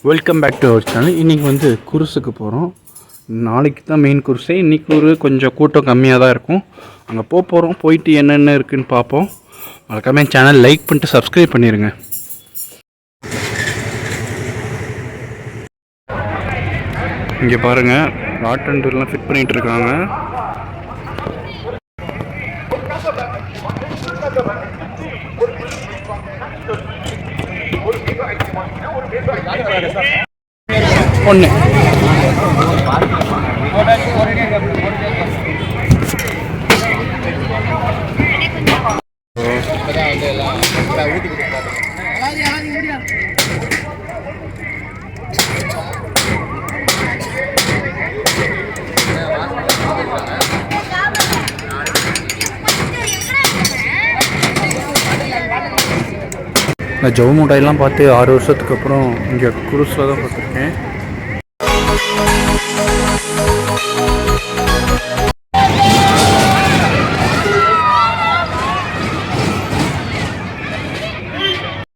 Welcome back to our channel. இன்றைக்கி வந்து குருசுக்கு போகிறோம். நாளைக்கு தான் மெயின் குருசே. இன்றைக்கி கொஞ்சம் கூட்டம் கம்மியாக தான் இருக்கும். அங்கே போகிறோம். போயிட்டு என்னென்ன இருக்குதுன்னு பார்ப்போம். மறக்காம சேனல் லைக் பண்ணிட்டு சப்ஸ்கிரைப் பண்ணிடுங்க. இங்கே பாருங்கள், ராட் அண்ட் எல்லாம் ஃபிட் பண்ணிகிட்டு இருக்காங்க. ஒன்று நான் ஜவு மூட்டையெல்லாம் பார்த்து 6 வருஷத்துக்கு அப்புறம் இங்கே குருஸில் தான் பார்த்துருக்கேன்.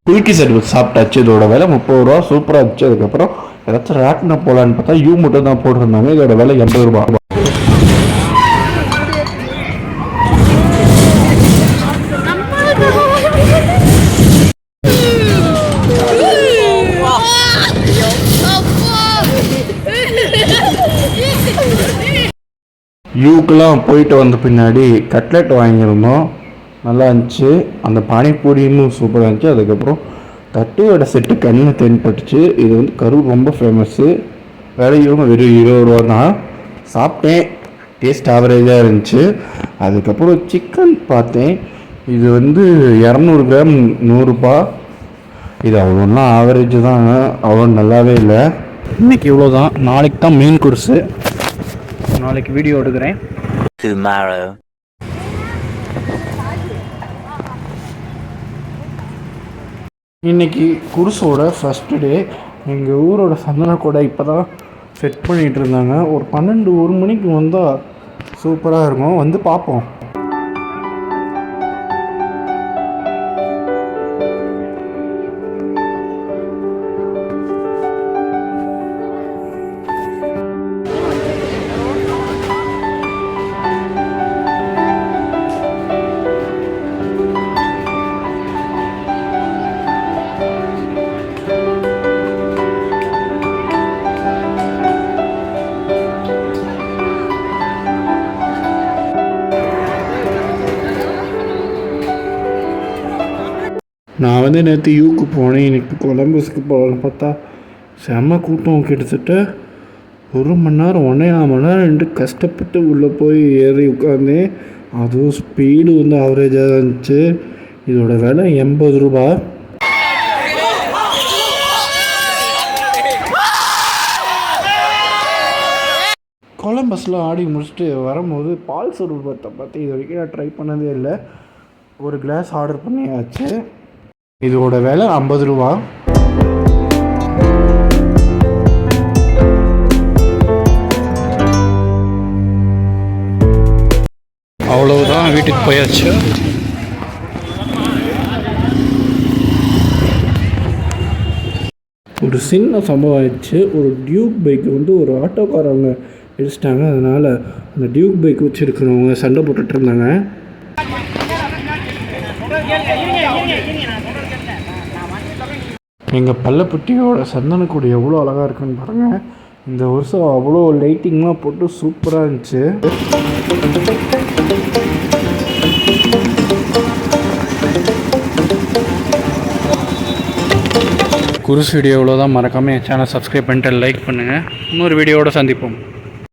குல்கி செட் சாப்பிட்டாச்சு. இதோட விலை 30 ரூபா. சூப்பராக இருந்துச்சு. அதுக்கப்புறம் ஏதாச்சும் ராட்டின போகலான்னு பார்த்தா யூ மட்டும் தான் போட்டிருந்தாங்க. இதோட விலை 80 ரூபா. யூக்கெலாம் போயிட்டு வந்த பின்னாடி கட்லெட் வாங்கியிருந்தோம். நல்லா இருந்துச்சு. அந்த பானிபூரியும் சூப்பராக இருந்துச்சு. அதுக்கப்புறம் தட்டுவடை செட்டு கண்ணில் தென்பட்டுச்சு. இது வந்து கரூர் ரொம்ப ஃபேமஸ்ஸு. விலையும் வெறும் 20 ரூபா தான். சாப்பிட்டேன். டேஸ்ட் ஆவரேஜாக இருந்துச்சு. அதுக்கப்புறம் சிக்கன் பார்த்தேன். இது வந்து 200 கிராம் 100 ரூபா. இது அவ்வளோலாம் ஆவரேஜ் தான், அவ்வளோ நல்லாவே இல்லை. இன்றைக்கி இவ்வளோ தான். நாளைக்கு தான் மெயின் கோர்ஸு. நாளைக்கு வீடியோ எடுக்கிறேன். இன்னைக்கு குருசோட ஃபஸ்ட்டு டே. எங்கள் ஊரோட சந்தன கூட இப்போ தான் செட் பண்ணிகிட்டு இருந்தாங்க. ஒரு 12-1 மணிக்கு வந்தால் சூப்பராக இருக்கும். வந்து பார்ப்போம். நான் வந்து நேற்று யூக்கு போனேன். இன்னைக்கு கொலம்பஸ்க்கு போகலான்னு பார்த்தா செம்ம கூட்டம். கிட்டத்தட்ட 1 மணி நேரம் 1.5 மணி நேரம் ரெண்டு கஷ்டப்பட்டு உள்ளே போய் ஏறி உட்காந்தேன். அதுவும் ஸ்பீடு வந்து ஆவரேஜாக இருந்துச்சு. இதோட விலை 80 ரூபா. கொலம்பஸில் ஆடி முடிச்சுட்டு வரும்போது பால் சர்பத்தை பார்த்து இது வரைக்கும் நான் ட்ரை பண்ணதே இல்லை. ஒரு கிளாஸ் ஆர்டர் பண்ணியாச்சு. இதோட விலை 50 ரூபா. அவ்வளவுதான், வீட்டுக்கு போயாச்சு. ஒரு சின்ன சம்பவம் ஆயிடுச்சு. ஒரு டியூக் பைக் வந்து ஒரு ஆட்டோக்காரவங்க இடிச்சிட்டாங்க. அதனால் அந்த டியூக் பைக் வச்சுருக்கிறவங்க சண்டை போட்டுட்டு இருந்தாங்க. எங்கள் பள்ளப்பட்டியோட சந்தனக்கூடு எவ்வளோ அழகாக இருக்குன்னு பாருங்கள். இந்த வருஷம் அவ்வளோ லைட்டிங்லாம் போட்டு சூப்பராக இருந்துச்சு. குருஸ் வீடியோ எவ்வளோ தான். மறக்காமல் என் சேனல் சப்ஸ்கிரைப் பண்ணிட்டு லைக் பண்ணுங்கள். இன்னொரு வீடியோவோடு சந்திப்போம்.